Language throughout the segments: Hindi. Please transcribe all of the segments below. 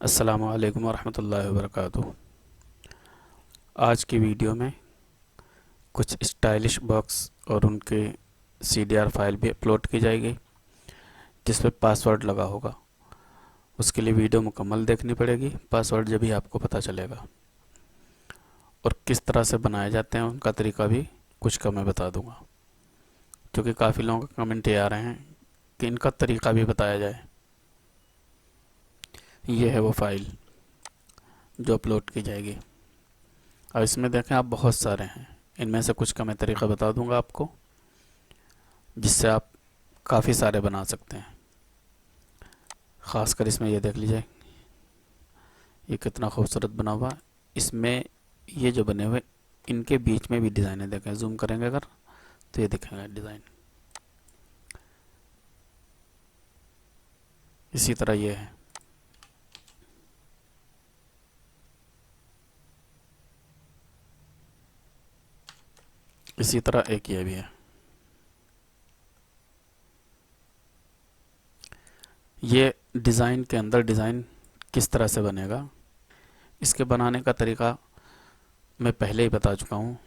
अस्सलामु अलैकुम वरहमतुल्लाहि वबरकातुहू। आज की वीडियो में कुछ स्टाइलिश बॉक्स और उनके CDR फाइल भी अपलोड की जाएगी जिस पे पासवर्ड लगा होगा। उसके लिए वीडियो मुकम्मल देखनी पड़ेगी, पासवर्ड जब ही आपको पता चलेगा। और किस तरह से बनाए जाते हैं उनका तरीका भी कुछ का मैं बता दूंगा, क्योंकि काफ़ी लोगों के कमेंट ये आ रहे हैं कि इनका तरीका भी बताया जाए। ये है वो फाइल जो अपलोड की जाएगी। अब इसमें देखें आप, बहुत सारे हैं। इनमें से कुछ का मैं तरीका बता दूंगा आपको, जिससे आप काफ़ी सारे बना सकते हैं। ख़ासकर इसमें ये देख लीजिए, ये कितना खूबसूरत बना हुआ है। इसमें ये जो बने हुए, इनके बीच में भी डिज़ाइनें देखें, जूम करेंगे अगर तो ये दिखेंगे डिज़ाइन। इसी तरह ये है, इसी तरह एक ये भी है। ये डिज़ाइन के अंदर डिज़ाइन किस तरह से बनेगा, इसके बनाने का तरीका मैं पहले ही बता चुका हूँ।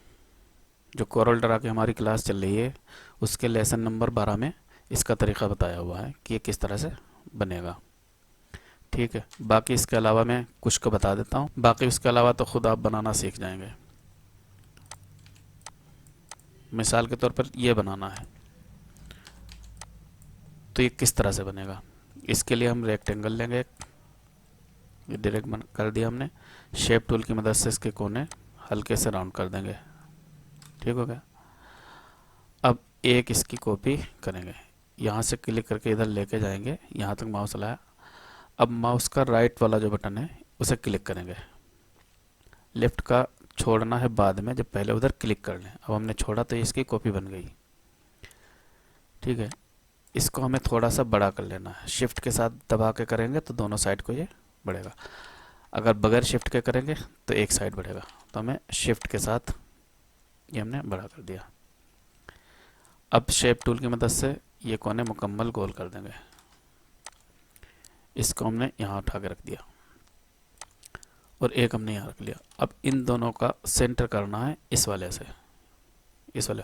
जो कोरल ड्रा की हमारी क्लास चल रही है उसके लेसन नंबर 12 में इसका तरीका बताया हुआ है कि ये किस तरह से बनेगा। ठीक है, बाकी इसके अलावा मैं कुछ को बता देता हूँ, बाकी इसके अलावा तो खुद आप बनाना सीख जाएंगे। मिसाल के तौर पर ये बनाना है तो ये किस तरह से बनेगा। इसके लिए हम रेक्टेंगल लेंगे एक, ये डायरेक्ट कर दिया हमने। शेप टूल की मदद से इसके कोने हल्के से राउंड कर देंगे। ठीक हो गया। अब एक इसकी कॉपी करेंगे, यहाँ से क्लिक करके इधर लेके जाएंगे, यहाँ तक माउस लाया। अब माउस का राइट वाला जो बटन है उसे क्लिक करेंगे। लेफ्ट का छोड़ना है बाद में, जब पहले उधर क्लिक कर लें। अब हमने छोड़ा तो इसकी कॉपी बन गई। ठीक है, इसको हमें थोड़ा सा बड़ा कर लेना है। शिफ्ट के साथ दबा के करेंगे तो दोनों साइड को ये बढ़ेगा। अगर बगैर शिफ्ट के करेंगे तो एक साइड बढ़ेगा। तो हमें शिफ्ट के साथ ये हमने बड़ा कर दिया। अब शेप टूल की मदद से ये कोने मुकम्मल गोल कर देंगे। इसको हमने यहाँ उठा के रख दिया और एक हमने यहाँ रख लिया। अब इन दोनों का सेंटर करना है इस वाले से, इस वाले।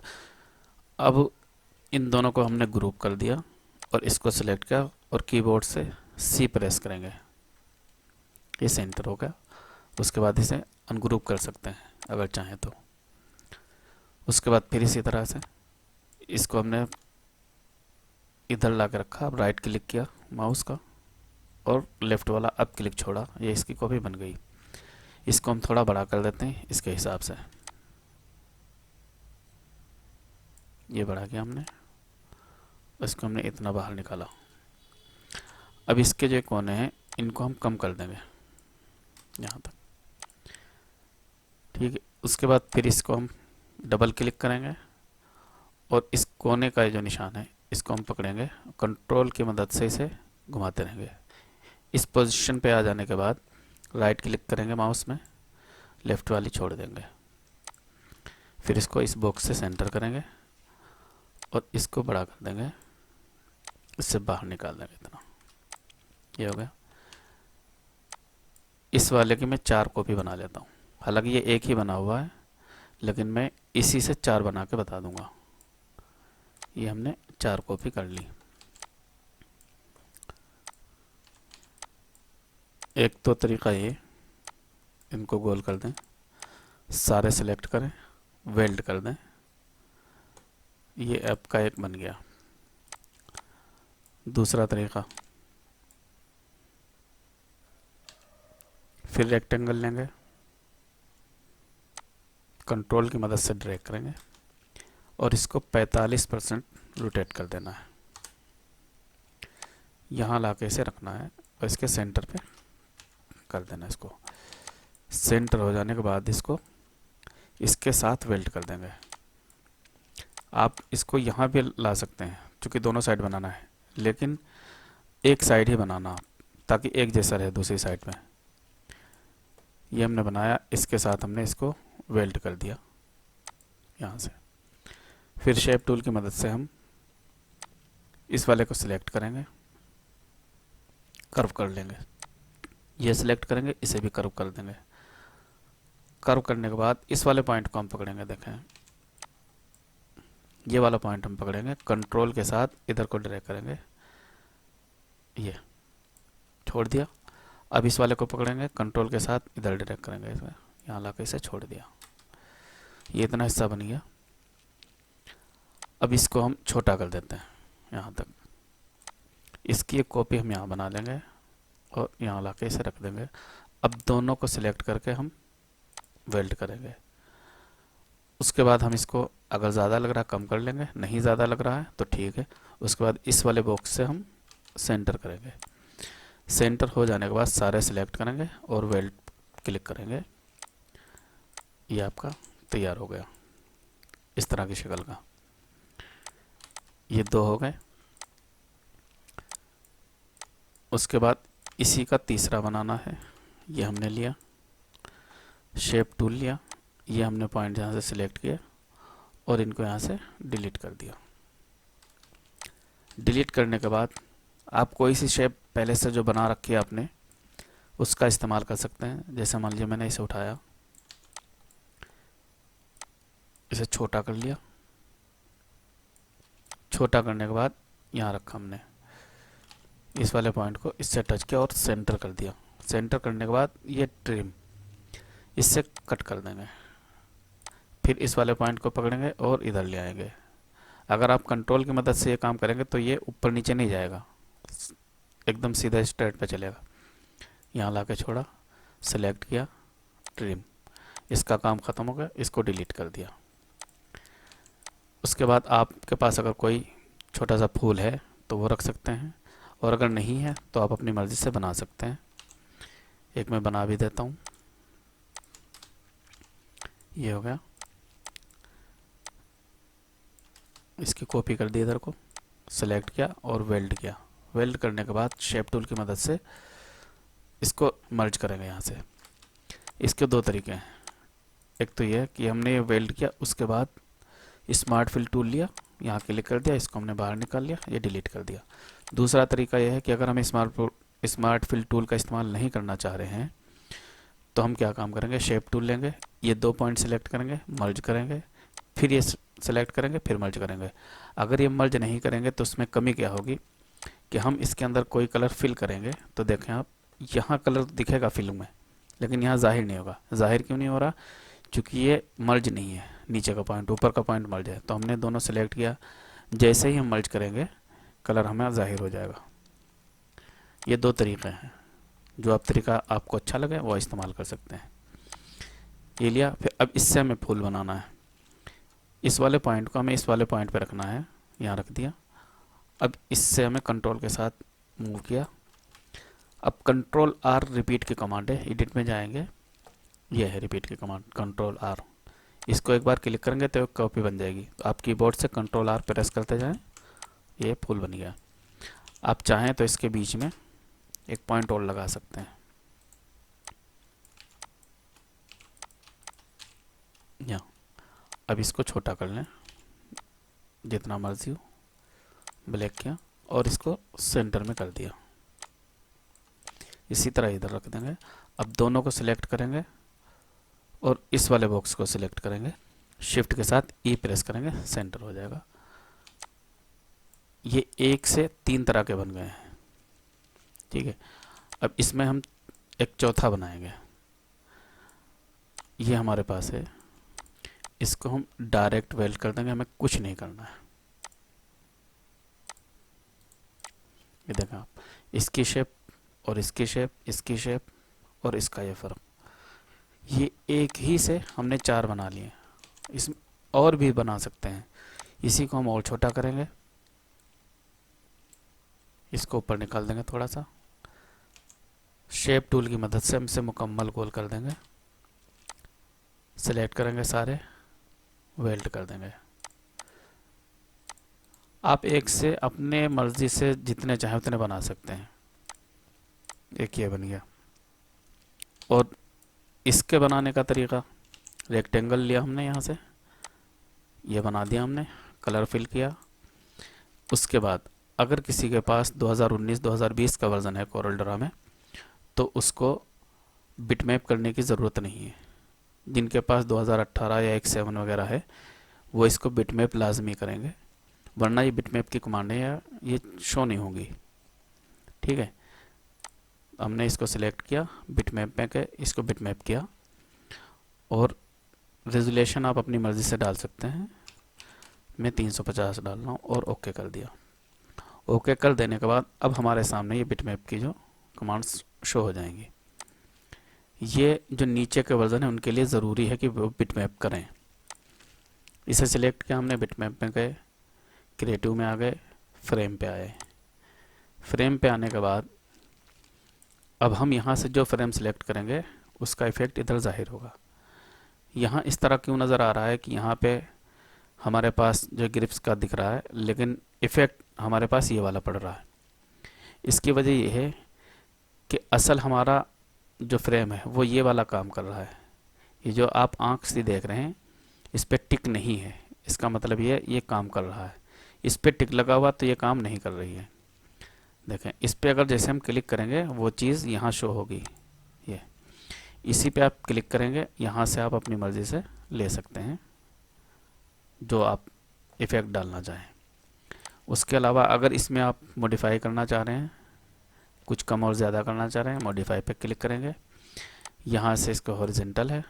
अब इन दोनों को हमने ग्रुप कर दिया और इसको सिलेक्ट किया और कीबोर्ड से C प्रेस करेंगे। ये सेंटर हो गया। उसके बाद इसे अनग्रुप कर सकते हैं अगर चाहें तो। उसके बाद फिर इसी तरह से इसको हमने इधर ला के रखा। अब राइट क्लिक किया माउस का और लेफ्ट वाला अब क्लिक छोड़ा, ये इसकी कॉपी बन गई। इसको हम थोड़ा बड़ा कर देते हैं इसके हिसाब से। ये बढ़ा के हमने इसको हमने इतना बाहर निकाला। अब इसके जो कोने हैं इनको हम कम कर देंगे यहाँ तक। ठीक है, उसके बाद फिर इसको हम डबल क्लिक करेंगे और इस कोने का जो निशान है इसको हम पकड़ेंगे, कंट्रोल की मदद से इसे घुमाते रहेंगे। इस पोजीशन पे आ जाने के बाद राइट क्लिक करेंगे माउस में, लेफ्ट वाली छोड़ देंगे। फिर इसको इस बॉक्स से सेंटर करेंगे और इसको बड़ा कर देंगे, इससे बाहर निकाल देंगे इतना। ये हो गया। इस वाले की मैं 4 कॉपी बना लेता हूँ। हालांकि ये एक ही बना हुआ है, लेकिन मैं इसी से 4 बना के बता दूंगा। ये हमने 4 कॉपी कर ली। एक तो तरीका ये, इनको गोल कर दें, सारे सिलेक्ट करें, वेल्ड कर दें। ये ऐप का एक बन गया। दूसरा तरीका, फिर रेक्टेंगल लेंगे, कंट्रोल की मदद से ड्रैग करेंगे और इसको 45% रोटेट कर देना है। यहाँ ला के इसे रखना है और इसके सेंटर पे कर देना। इसको सेंटर हो जाने के बाद इसको इसके साथ वेल्ड कर देंगे। आप इसको यहाँ भी ला सकते हैं क्योंकि दोनों साइड बनाना है, लेकिन एक साइड ही बनाना ताकि एक जैसा रहे दूसरी साइड में। ये हमने बनाया, इसके साथ हमने इसको वेल्ड कर दिया यहाँ से। फिर शेप टूल की मदद से हम इस वाले को सिलेक्ट करेंगे, कर्व कर लेंगे। ये सिलेक्ट करेंगे, इसे भी कर्व कर देंगे। कर्व करने के बाद इस वाले पॉइंट को हम पकड़ेंगे, देखें ये वाला पॉइंट हम पकड़ेंगे, कंट्रोल के साथ इधर को ड्रैग करेंगे, ये छोड़ दिया। अब इस वाले को पकड़ेंगे, कंट्रोल के साथ इधर ड्रैग करेंगे, इसमें यहाँ ला के इसे छोड़ दिया। ये इतना हिस्सा बन गया। अब इसको हम छोटा कर देते हैं यहाँ तक। इसकी एक कॉपी हम यहाँ बना लेंगे और यहाँ ला के इसे रख देंगे। अब दोनों को सिलेक्ट करके हम वेल्ड करेंगे। उसके बाद हम इसको अगर ज़्यादा लग रहा है कम कर लेंगे, नहीं ज़्यादा लग रहा है तो ठीक है। उसके बाद इस वाले बॉक्स से हम सेंटर करेंगे। सेंटर हो जाने के बाद सारे सिलेक्ट करेंगे और वेल्ड क्लिक करेंगे। ये आपका तैयार हो गया इस तरह की शक्ल का। ये दो हो गए। उसके बाद इसी का तीसरा बनाना है। ये हमने लिया, शेप टूल लिया, ये हमने पॉइंट यहाँ से सिलेक्ट किया और इनको यहाँ से डिलीट कर दिया। डिलीट करने के बाद आप कोई सी शेप पहले से जो बना रखी है आपने उसका इस्तेमाल कर सकते हैं। जैसे मान लीजिए मैंने इसे उठाया, इसे छोटा कर लिया। छोटा करने के बाद यहाँ रखा हमने, इस वाले पॉइंट को इससे टच किया और सेंटर कर दिया। सेंटर करने के बाद ये ट्रिम, इससे कट कर देंगे। फिर इस वाले पॉइंट को पकड़ेंगे और इधर ले आएंगे। अगर आप कंट्रोल की मदद से ये काम करेंगे तो ये ऊपर नीचे नहीं जाएगा, एकदम सीधा स्ट्रेट पे चलेगा। यहाँ ला के छोड़ा, सेलेक्ट किया, ट्रिम, इसका काम ख़त्म हो गया। इसको डिलीट कर दिया। उसके बाद आपके पास अगर कोई छोटा सा फूल है तो वो रख सकते हैं, और अगर नहीं है तो आप अपनी मर्ज़ी से बना सकते हैं। एक मैं बना भी देता हूँ। ये हो गया, इसकी कॉपी कर दी, इधर को सेलेक्ट किया और वेल्ड किया। वेल्ड करने के बाद शेप टूल की मदद से इसको मर्ज करेंगे यहाँ से। इसके दो तरीके हैं। एक तो यह कि हमने ये वेल्ड किया, उसके बाद स्मार्ट फिल टूल लिया, यहाँ क्लिक कर दिया, इसको हमने बाहर निकाल लिया, ये डिलीट कर दिया। दूसरा तरीका यह है कि अगर हम स्मार्ट फिल टूल का इस्तेमाल नहीं करना चाह रहे हैं तो हम क्या काम करेंगे, शेप टूल लेंगे, ये दो पॉइंट सेलेक्ट करेंगे, मर्ज करेंगे, फिर ये सेलेक्ट करेंगे, फिर मर्ज करेंगे। अगर ये मर्ज नहीं करेंगे तो उसमें कमी क्या होगी कि हम इसके अंदर कोई कलर फिल करेंगे तो देखें आप, यहाँ कलर दिखेगा फिल्म में, लेकिन यहाँ जाहिर नहीं होगा। जाहिर क्यों नहीं हो रहा? क्योंकि ये मर्ज नहीं है, नीचे का पॉइंट, ऊपर का पॉइंट मर्ज है। तो हमने दोनों सेलेक्ट किया, जैसे ही हम मर्ज करेंगे कलर हमें जाहिर हो जाएगा। ये दो तरीके हैं, जो आप तरीका आपको अच्छा लगे वो इस्तेमाल कर सकते हैं। ये लिया, फिर अब इससे हमें फूल बनाना है। इस वाले पॉइंट को हमें इस वाले पॉइंट पे रखना है, यहाँ रख दिया। अब इससे हमें कंट्रोल के साथ मूव किया। अब कंट्रोल आर रिपीट की कमांड है, एडिट में जाएंगे, ये है रिपीट की कमांड, कंट्रोल आर। इसको एक बार क्लिक करेंगे तो कॉपी बन जाएगी। तो आप कीबोर्ड से कंट्रोल आर प्रेस करते जाएं, ये फूल बन गया। आप चाहें तो इसके बीच में एक पॉइंट और लगा सकते हैं, यहाँ। अब इसको छोटा कर लें जितना मर्जी हो, ब्लैक किया और इसको सेंटर में कर दिया। इसी तरह इधर रख देंगे। अब दोनों को सिलेक्ट करेंगे और इस वाले बॉक्स को सिलेक्ट करेंगे, शिफ्ट के साथ ई प्रेस करेंगे, सेंटर हो जाएगा। ये 1 से 3 तरह के बन गए हैं, ठीक है। अब इसमें हम एक चौथा बनाएंगे, ये हमारे पास है, इसको हम डायरेक्ट वेल्ड कर देंगे, हमें कुछ नहीं करना है। ये देखें आप, इसकी शेप और इसकी शेप, इसकी शेप और इसका ये फ़र्क, ये एक ही से हमने 4 बना लिए। इसमें और भी बना सकते हैं। इसी को हम और छोटा करेंगे, इसको ऊपर निकाल देंगे थोड़ा सा, शेप टूल की मदद से हम इसे मुकम्मल गोल कर देंगे, सेलेक्ट करेंगे सारे, वेल्ड कर देंगे। आप एक से अपने मर्जी से जितने चाहें उतने बना सकते हैं। एक ये बन गया। और इसके बनाने का तरीका, रेक्टेंगल लिया हमने, यहाँ से ये बना दिया हमने, कलर फिल किया। उसके बाद अगर किसी के पास 2019-2020 का वर्ज़न है कोरल ड्रा में, तो उसको बिटमैप करने की ज़रूरत नहीं है। जिनके पास 2018 या X7 वगैरह है वो इसको बिटमैप लाजमी करेंगे, वरना ये बिटमैप की कमांडें या ये शो नहीं होंगी। ठीक है, हमने इसको सिलेक्ट किया, बिटमैप में गए, इसको बिटमैप किया और रेजोल्यूशन आप अपनी मर्ज़ी से डाल सकते हैं। मैं 350 डाल रहा हूँ और ओके कर दिया। ओके कर देने के बाद अब हमारे सामने ये बिटमैप की जो कमांड्स शो हो जाएंगी। ये जो नीचे के वर्जन है उनके लिए ज़रूरी है कि वो बिटमैप करें। इसे सिलेक्ट किया हमने, बिटमैप में गए, क्रिएटिव में आ गए, फ्रेम पे आए। फ्रेम पे आने के बाद अब हम यहाँ से जो फ्रेम सिलेक्ट करेंगे उसका इफ़ेक्ट इधर ज़ाहिर होगा। यहाँ इस तरह क्यों नज़र आ रहा है कि यहाँ पे हमारे पास जो ग्रिप्स का दिख रहा है लेकिन इफ़ेक्ट हमारे पास ये वाला पड़ रहा है। इसकी वजह ये है कि असल हमारा जो फ्रेम है वो ये वाला काम कर रहा है। ये जो आप आँख से देख रहे हैं इस पर टिक नहीं है, इसका मतलब ये काम कर रहा है। इस पर टिक लगा हुआ तो ये काम नहीं कर रही है। देखें, इस पर अगर जैसे हम क्लिक करेंगे वो चीज़ यहाँ शो होगी। ये इसी पे आप क्लिक करेंगे, यहाँ से आप अपनी मर्ज़ी से ले सकते हैं जो आप इफ़ेक्ट डालना चाहें। उसके अलावा अगर इसमें आप मॉडिफाई करना चाह रहे हैं, कुछ कम और ज़्यादा करना चाह रहे हैं, मॉडिफाई पे क्लिक करेंगे। यहाँ से इसका हॉरिजॉन्टल है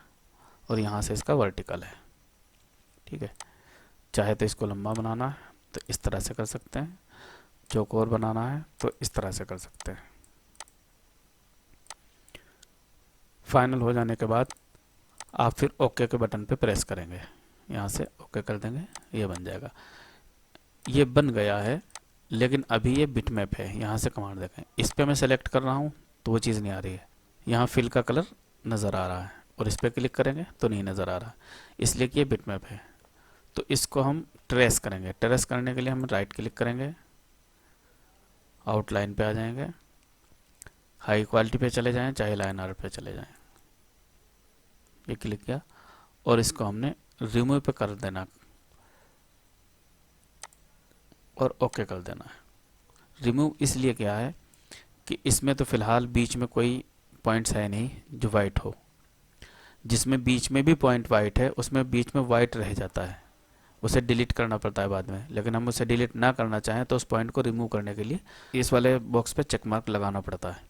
और यहाँ से इसका वर्टिकल है। ठीक है, चाहे तो इसको लंबा बनाना है तो इस तरह से कर सकते हैं, चौकोर बनाना है तो इस तरह से कर सकते हैं। फाइनल हो जाने के बाद आप फिर ओके के बटन पे प्रेस करेंगे, यहाँ से ओके कर देंगे, ये बन जाएगा। ये बन गया है लेकिन अभी ये बिटमैप है। यहाँ से कमांड देखें, इस पर मैं सेलेक्ट कर रहा हूँ तो वो चीज़ नहीं आ रही है। यहाँ फिल का कलर नज़र आ रहा है और इस पर क्लिक करेंगे तो नहीं नज़र आ रहा, इसलिए कि ये बिटमैप है। तो इसको हम ट्रेस करेंगे। ट्रेस करने के लिए हम राइट क्लिक करेंगे, आउटलाइन पे आ जाएंगे, हाई क्वालिटी पे चले जाएं, चाहे लाइन आर्ट पे चले जाएं। ये क्लिक किया और इसको हमने रिमूव पे कर देना और ओके कर देना है। रिमूव इसलिए क्या है कि इसमें तो फ़िलहाल बीच में कोई पॉइंट्स है नहीं जो वाइट हो। जिसमें बीच में भी पॉइंट वाइट है उसमें बीच में वाइट रह जाता है, उसे डिलीट करना पड़ता है बाद में। लेकिन हम उसे डिलीट ना करना चाहें तो उस पॉइंट को रिमूव करने के लिए इस वाले बॉक्स पे चेक मार्क लगाना पड़ता है।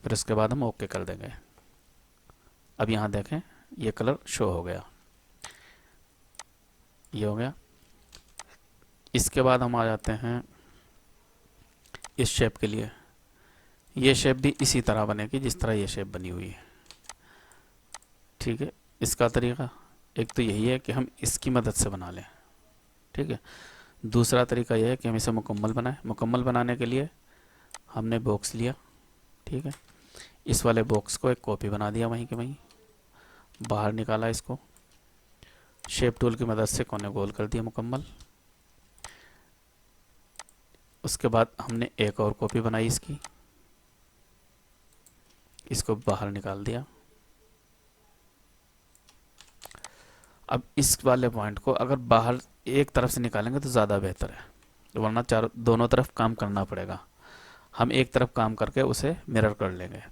फिर उसके बाद हम ओके कर देंगे। अब यहाँ देखें ये कलर शो हो गया, ये हो गया। इसके बाद हम आ जाते हैं इस शेप के लिए। ये शेप भी इसी तरह बनेगी जिस तरह ये शेप बनी हुई है। ठीक है, इसका तरीका एक तो यही है कि हम इसकी मदद से बना लें। ठीक है, दूसरा तरीका यह है कि हम इसे मुकम्मल बनाएं। मुकम्मल बनाने के लिए हमने बॉक्स लिया, ठीक है, इस वाले बॉक्स को एक कॉपी बना दिया, वहीं के वहीं बाहर निकाला, इसको शेप टूल की मदद से कोने गोल कर दिया मुकम्मल। उसके बाद हमने एक और कॉपी बनाई इसकी, इसको बाहर निकाल दिया। अब इस वाले पॉइंट को अगर बाहर एक तरफ से निकालेंगे तो ज़्यादा बेहतर है, वरना दोनों तरफ काम करना पड़ेगा। हम एक तरफ काम करके उसे मिरर कर लेंगे।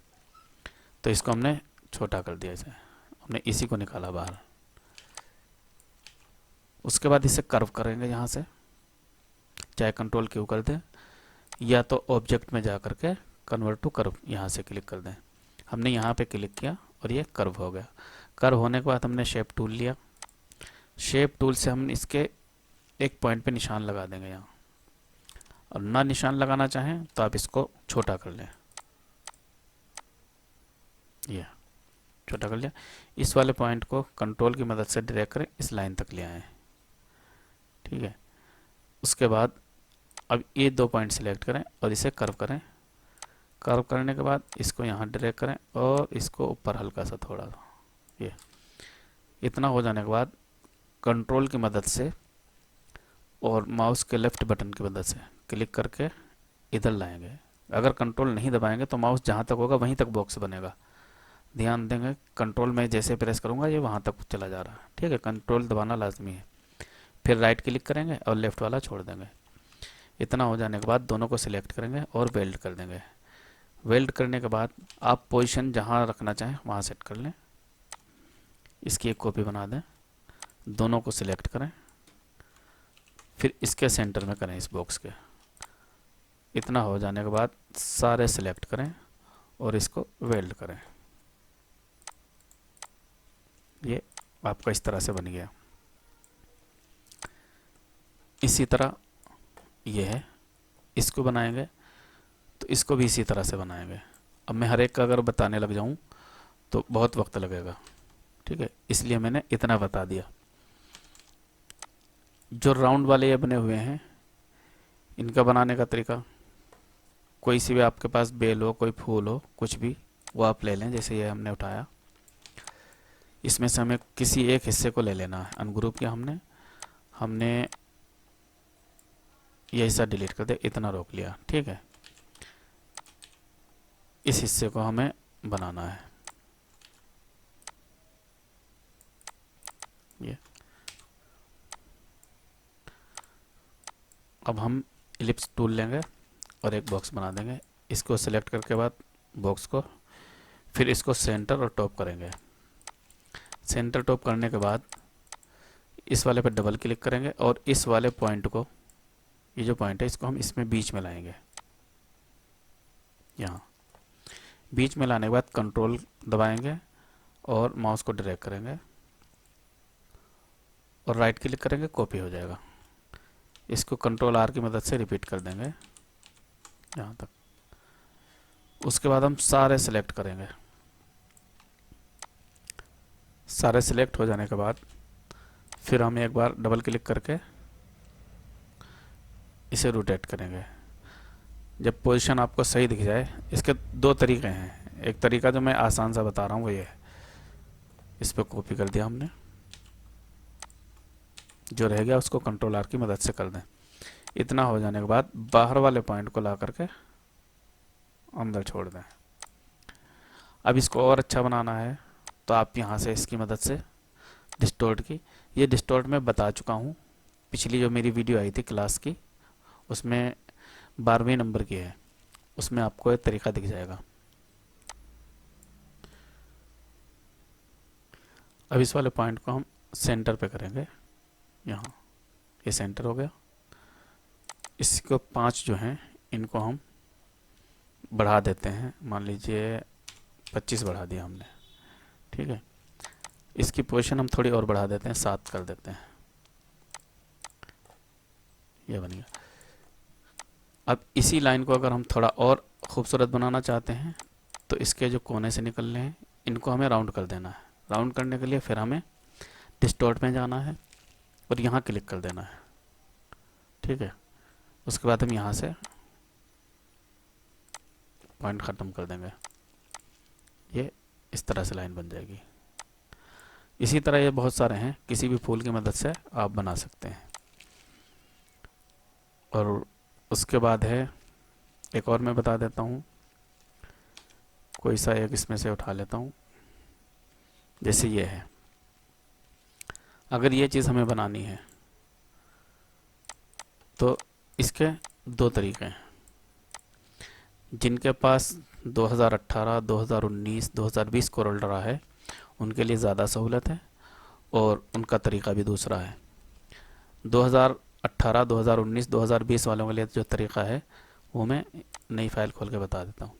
तो इसको हमने छोटा कर दिया, इसे हमने इसी को निकाला बाहर। उसके बाद इसे कर्व करेंगे, यहाँ से चाहे कंट्रोल क्यू कर दें या तो ऑब्जेक्ट में जा करके कन्वर्ट टू कर्व यहाँ से क्लिक कर दें। हमने यहाँ पे क्लिक किया और ये कर्व हो गया। कर्व होने के बाद हमने शेप टूल लिया। शेप टूल से हम इसके एक पॉइंट पे निशान लगा देंगे यहाँ, और ना निशान लगाना चाहें तो आप इसको छोटा कर लें। ये छोटा कर लिया। इस वाले पॉइंट को कंट्रोल की मदद से ड्रैग करें, इस लाइन तक ले आए। ठीक है, उसके बाद अब ये दो पॉइंट सिलेक्ट करें और इसे कर्व करें। कर्व करने के बाद इसको यहाँ ड्रैग करें और इसको ऊपर हल्का सा थोड़ा सा, ये इतना हो जाने के बाद कंट्रोल की मदद से और माउस के लेफ्ट बटन की मदद से क्लिक करके इधर लाएंगे। अगर कंट्रोल नहीं दबाएंगे तो माउस जहाँ तक होगा वहीं तक बॉक्स बनेगा। ध्यान देंगे, कंट्रोल में जैसे प्रेस करूँगा ये वहाँ तक चला जा रहा है। ठीक है, कंट्रोल दबाना लाजमी है। फिर राइट क्लिक करेंगे और लेफ़्ट वाला छोड़ देंगे। इतना हो जाने के बाद दोनों को सिलेक्ट करेंगे और वेल्ड कर देंगे। वेल्ड करने के बाद आप पोजीशन जहाँ रखना चाहें वहाँ सेट कर लें। इसकी एक कॉपी बना दें, दोनों को सिलेक्ट करें, फिर इसके सेंटर में करें इस बॉक्स के। इतना हो जाने के बाद सारे सिलेक्ट करें और इसको वेल्ड करें। ये आपका इस तरह से बन गया। इसी तरह ये है, इसको बनाएंगे तो इसको भी इसी तरह से बनाएंगे। अब मैं हर एक का अगर बताने लग जाऊं तो बहुत वक्त लगेगा, ठीक है, इसलिए मैंने इतना बता दिया। जो राउंड वाले ये बने हुए हैं, इनका बनाने का तरीका, कोई सी भी आपके पास बेल हो, कोई फूल हो, कुछ भी वो आप ले लें। जैसे ये हमने उठाया, इसमें से हमें किसी एक हिस्से को ले लेना है, अनग्रुप किया हमने ये हिस्सा डिलीट कर दे, इतना रोक लिया, ठीक है। इस हिस्से को हमें बनाना है, ये। अब हम इलिप्स टूल लेंगे और एक बॉक्स बना देंगे। इसको सेलेक्ट करके बाद बॉक्स को, फिर इसको सेंटर और टॉप करेंगे। सेंटर टॉप करने के बाद इस वाले पर डबल क्लिक करेंगे और इस वाले पॉइंट को, ये जो पॉइंट है इसको हम इसमें बीच में लाएंगे। यहाँ बीच में लाने के बाद कंट्रोल दबाएंगे और माउस को ड्रैग करेंगे और राइट क्लिक करेंगे, कॉपी हो जाएगा। इसको कंट्रोल आर की मदद से रिपीट कर देंगे यहाँ तक। उसके बाद हम सारे सिलेक्ट करेंगे। सारे सिलेक्ट हो जाने के बाद फिर हम एक बार डबल क्लिक करके इसे रोटेट करेंगे। जब पोजीशन आपको सही दिख जाए, इसके दो तरीके हैं। एक तरीका जो मैं आसान सा बता रहा हूँ वो ये है, इस पर कॉपी कर दिया हमने, जो रह गया उसको कंट्रोल आर की मदद से कर दें। इतना हो जाने के बाद बाहर वाले पॉइंट को ला करके अंदर छोड़ दें। अब इसको और अच्छा बनाना है तो आप यहाँ से इसकी मदद से डिस्टॉर्ट की, ये डिस्टॉर्ट मैं बता चुका हूँ, पिछली जो मेरी वीडियो आई थी क्लास की, उसमें 12वें नंबर की है, उसमें आपको एक तरीका दिख जाएगा। अब इस वाले पॉइंट को हम सेंटर पे करेंगे, यहाँ ये सेंटर हो गया। इसको 5 जो हैं इनको हम बढ़ा देते हैं, मान लीजिए 25 बढ़ा दिया हमने, ठीक है। इसकी पोजीशन हम थोड़ी और बढ़ा देते हैं, 7 कर देते हैं, ये बन गया। अब इसी लाइन को अगर हम थोड़ा और खूबसूरत बनाना चाहते हैं तो इसके जो कोने से निकल रहे हैं इनको हमें राउंड कर देना है। राउंड करने के लिए फिर हमें डिस्टॉर्ट में जाना है और यहाँ क्लिक कर देना है, ठीक है। उसके बाद हम यहाँ से पॉइंट ख़त्म कर देंगे, ये इस तरह से लाइन बन जाएगी। इसी तरह ये बहुत सारे हैं, किसी भी फूल की मदद से आप बना सकते हैं। और उसके बाद है एक और मैं बता देता हूँ, कोई सा एक इसमें से उठा लेता हूँ। जैसे ये है, अगर ये चीज़ हमें बनानी है तो इसके दो तरीके हैं। जिनके पास 2018, 2019, 2020 कोरल ड्रा है उनके लिए ज़्यादा सहूलत है और उनका तरीका भी दूसरा है। 2018, 2019, 2020 वालों के लिए जो तरीका है वो मैं नई फाइल खोल के बता देता हूँ।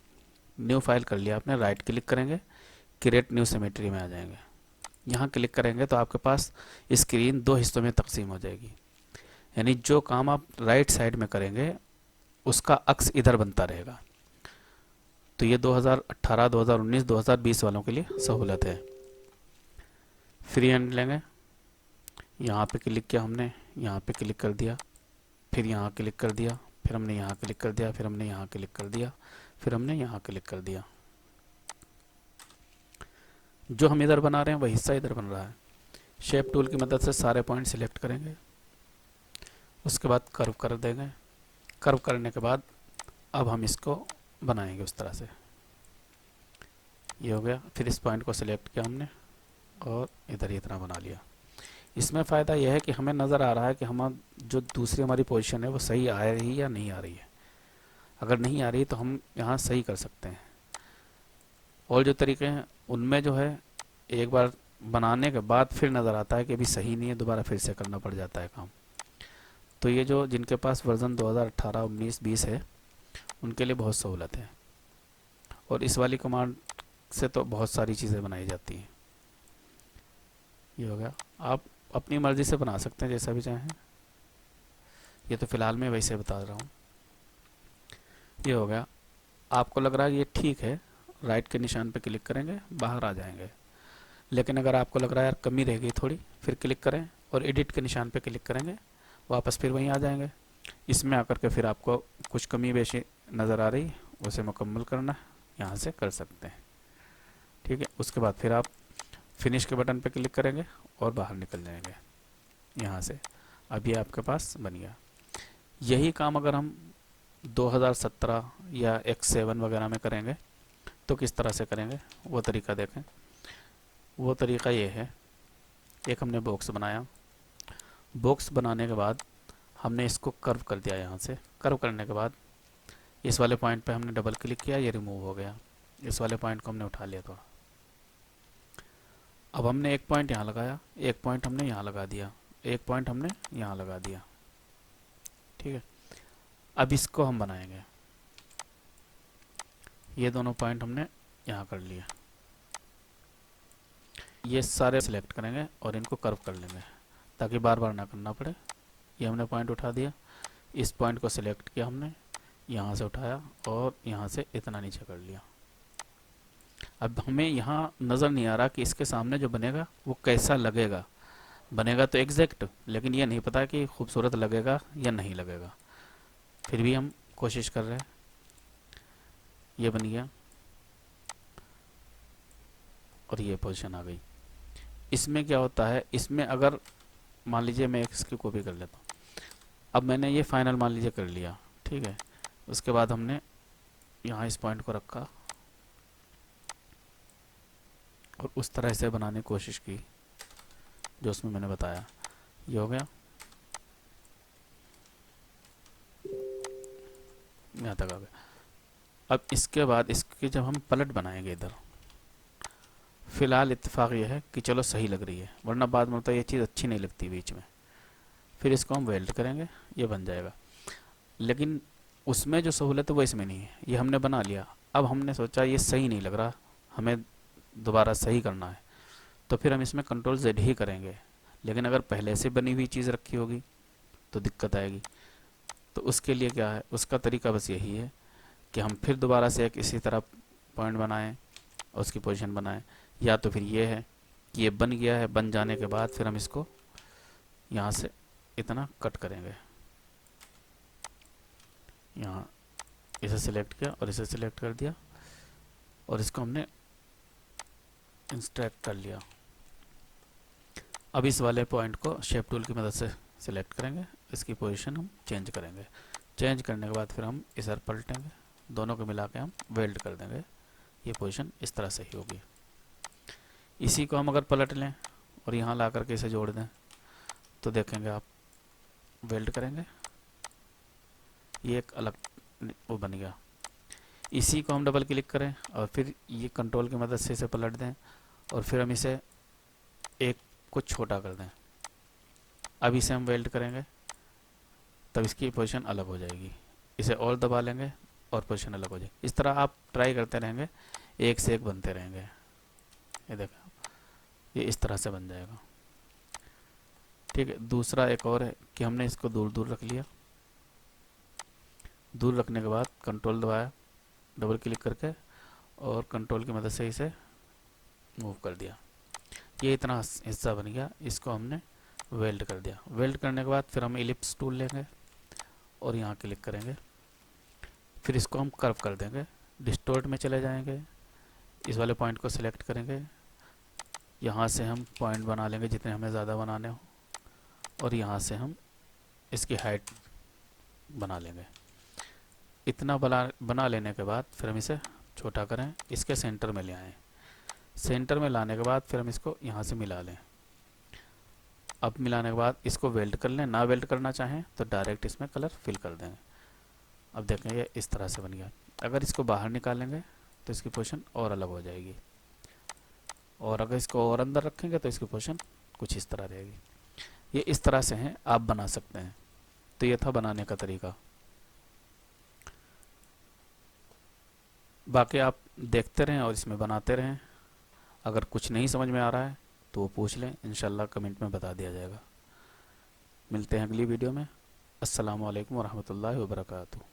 न्यू फाइल कर लिया आपने, राइट क्लिक करेंगे, क्रिएट न्यू सिमेट्री में आ जाएंगे। यहाँ क्लिक करेंगे तो आपके पास स्क्रीन 2 हिस्सों में तकसीम हो जाएगी, यानी जो काम आप राइट साइड में करेंगे उसका अक्स इधर बनता रहेगा। तो ये 2018, 2019, 2020 वालों के लिए सहूलत है। फ्री हैंड लेंगे, यहाँ पे क्लिक किया हमने, यहाँ पे क्लिक कर दिया, फिर यहाँ क्लिक कर दिया, फिर हमने यहाँ क्लिक कर दिया, फिर हमने यहाँ क्लिक कर दिया, फिर हमने यहाँ क्लिक कर दिया। जो हम इधर बना रहे हैं वही हिस्सा इधर बन रहा है। शेप टूल की मदद से सारे पॉइंट सिलेक्ट करेंगे, उसके बाद कर्व कर देंगे। कर्व करने के बाद अब हम इसको बनाएंगे उस तरह से, ये हो गया। फिर इस पॉइंट को सिलेक्ट किया हमने और इधर ही इतना बना लिया। इसमें फ़ायदा यह है कि हमें नज़र आ रहा है कि हम जो दूसरी हमारी पोजीशन है वो सही आ रही है या नहीं आ रही है। अगर नहीं आ रही तो हम यहाँ सही कर सकते हैं। और जो तरीके हैं उनमें जो है एक बार बनाने के बाद फिर नज़र आता है कि अभी सही नहीं है, दोबारा फिर से करना पड़ जाता है काम। तो ये जो जिनके पास वर्ज़न 2018, 19, 20 है उनके लिए बहुत सहूलत है। और इस वाली कमांड से तो बहुत सारी चीज़ें बनाई जाती हैं। ये हो गया। आप अपनी मर्ज़ी से बना सकते हैं जैसा भी चाहें। ये तो फ़िलहाल मैं वैसे बता रहा हूँ। ये हो गया। आपको लग रहा है ये ठीक है, राइट के निशान पे क्लिक करेंगे, बाहर आ जाएंगे। लेकिन अगर आपको लग रहा है यार कमी रह गई थोड़ी, फिर क्लिक करें और एडिट के निशान पे क्लिक करेंगे, वापस फिर वहीं आ जाएंगे। इसमें आकर के फिर आपको कुछ कमी बेशी नज़र आ रही, उसे मुकम्मल करना यहाँ से कर सकते हैं। ठीक है, उसके बाद फिर आप फिनिश के बटन पे क्लिक करेंगे और बाहर निकल जाएंगे यहाँ से। अब ये आपके पास बन गया। यही काम अगर हम 2017 या X7 वगैरह में करेंगे तो किस तरह से करेंगे वो तरीका देखें। वो तरीका ये है, एक हमने बॉक्स बनाया, बॉक्स बनाने के बाद हमने इसको कर्व कर दिया। यहाँ से कर्व करने के बाद इस वाले पॉइंट पे हमने डबल क्लिक किया, ये रिमूव हो गया। इस वाले पॉइंट को हमने उठा लिया थोड़ा। अब हमने एक पॉइंट यहाँ लगाया, एक पॉइंट हमने यहाँ लगा दिया, एक पॉइंट हमने यहाँ लगा दिया। ठीक है, अब इसको हम बनाएंगे। ये दोनों पॉइंट हमने यहाँ कर लिया। ये सारे सिलेक्ट करेंगे और इनको कर्व कर लेंगे ताकि बार बार ना करना पड़े। ये हमने पॉइंट उठा दिया, इस पॉइंट को सिलेक्ट किया हमने, यहाँ से उठाया और यहाँ से इतना नीचे कर लिया। अब हमें यहाँ नज़र नहीं आ रहा कि इसके सामने जो बनेगा वो कैसा लगेगा। बनेगा तो एग्जैक्ट, लेकिन ये नहीं पता कि खूबसूरत लगेगा या नहीं लगेगा। फिर भी हम कोशिश कर रहे हैं। ये बन गया और ये पोजीशन आ गई। इसमें क्या होता है, इसमें अगर मान लीजिए मैं इसकी कॉपी कर लेता हूँ। अब मैंने ये फाइनल मान लीजिए कर लिया, ठीक है। उसके बाद हमने यहाँ इस पॉइंट को रखा और उस तरह से बनाने की कोशिश की जो उसमें मैंने बताया। ये हो गया, यहाँ तक आ गया। अब इसके बाद इसकी जब हम पलट बनाएंगे इधर, फ़िलहाल इत्तेफाक ये है कि चलो सही लग रही है, वरना बाद में होता है ये चीज़ अच्छी नहीं लगती बीच में। फिर इसको हम वेल्ड करेंगे, ये बन जाएगा। लेकिन उसमें जो सहूलत है वो इसमें नहीं है। ये हमने बना लिया, अब हमने सोचा ये सही नहीं लग रहा, हमें दोबारा सही करना है, तो फिर हम इसमें कंट्रोल Z ही करेंगे। लेकिन अगर पहले से बनी हुई चीज़ रखी होगी तो दिक्कत आएगी। तो उसके लिए क्या है, उसका तरीका बस यही है कि हम फिर दोबारा से एक इसी तरह पॉइंट बनाएं और उसकी पोजीशन बनाएं। या तो फिर ये है कि ये बन गया है, बन जाने के बाद फिर हम इसको यहाँ से इतना कट करेंगे। यहाँ इसे सिलेक्ट किया और इसे सिलेक्ट कर दिया और इसको हमने इंस्ट्रैक्ट कर लिया। अब इस वाले पॉइंट को शेप टूल की मदद से सिलेक्ट करेंगे, इसकी पोजीशन हम चेंज करेंगे। चेंज करने के बाद फिर हम इधर पलटेंगे, दोनों को मिला के हम वेल्ड कर देंगे। ये पोजीशन इस तरह से ही होगी। इसी को हम अगर पलट लें और यहाँ ला करके इसे जोड़ दें तो देखेंगे आप, वेल्ड करेंगे, ये एक अलग वो बन गया। इसी को हम डबल क्लिक करें और फिर ये कंट्रोल की मदद से इसे पलट दें और फिर हम इसे एक को छोटा कर दें। अब इसे हम वेल्ड करेंगे, तब इसकी पोजीशन अलग हो जाएगी। इसे और दबा लेंगे और पोजीशन अलग हो जाएगी। इस तरह आप ट्राई करते रहेंगे, एक से एक बनते रहेंगे। ये देखें, ये इस तरह से बन जाएगा। ठीक है, दूसरा एक और है कि हमने इसको दूर दूर रख लिया। दूर रखने के बाद कंट्रोल दबाया डबल क्लिक करके और कंट्रोल की मदद से इसे मूव कर दिया। ये इतना हिस्सा बन गया, इसको हमने वेल्ड कर दिया। वेल्ड करने के बाद फिर हम इलिप्स टूल लेंगे और यहाँ क्लिक करेंगे, फिर इसको हम कर्व कर देंगे। डिस्टोर्ट में चले जाएंगे, इस वाले पॉइंट को सिलेक्ट करेंगे, यहाँ से हम पॉइंट बना लेंगे जितने हमें ज़्यादा बनाने हो और यहाँ से हम इसकी हाइट बना लेंगे। इतना बना लेने के बाद फिर हम इसे छोटा करें, इसके सेंटर में ले आएँ। सेंटर में लाने के बाद फिर हम इसको यहाँ से मिला लें। अब मिलाने के बाद इसको वेल्ड कर लें, ना वेल्ड करना चाहें तो डायरेक्ट इसमें कलर फिल कर दें। अब देखें ये इस तरह से बन गया। अगर इसको बाहर निकालेंगे तो इसकी पोजीशन और अलग हो जाएगी, और अगर इसको और अंदर रखेंगे तो इसकी पोजीशन कुछ इस तरह रहेगी। ये इस तरह से हैं, आप बना सकते हैं। तो ये था बनाने का तरीका। बाकी आप देखते रहें और इसमें बनाते रहें। अगर कुछ नहीं समझ में आ रहा है तो वो पूछ लें, इंशाल्लाह कमेंट में बता दिया जाएगा। मिलते हैं अगली वीडियो में। अस्सलामु अलैकुम वरहमतुल्लाहि वबरकातुहू।